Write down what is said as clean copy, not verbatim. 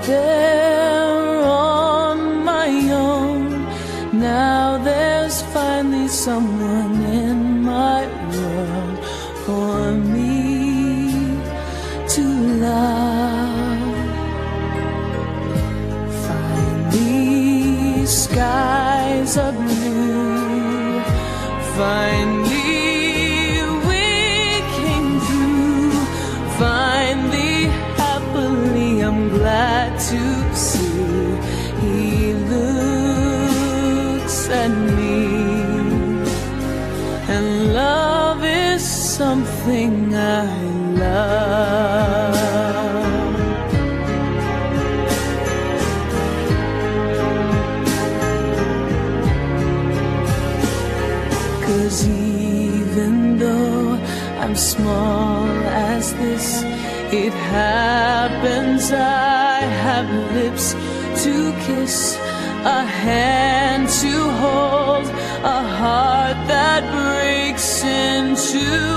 there on my own. Now there's finally someone in my world for me to love. Finally, skies are blue. Finally, we came through. Finally, happily, I'm glad to see he looks at me. And love is something I love. 'Cause even though I'm small as this, it happens I have lips to kiss, a hand to hold, a heart that breaks in two.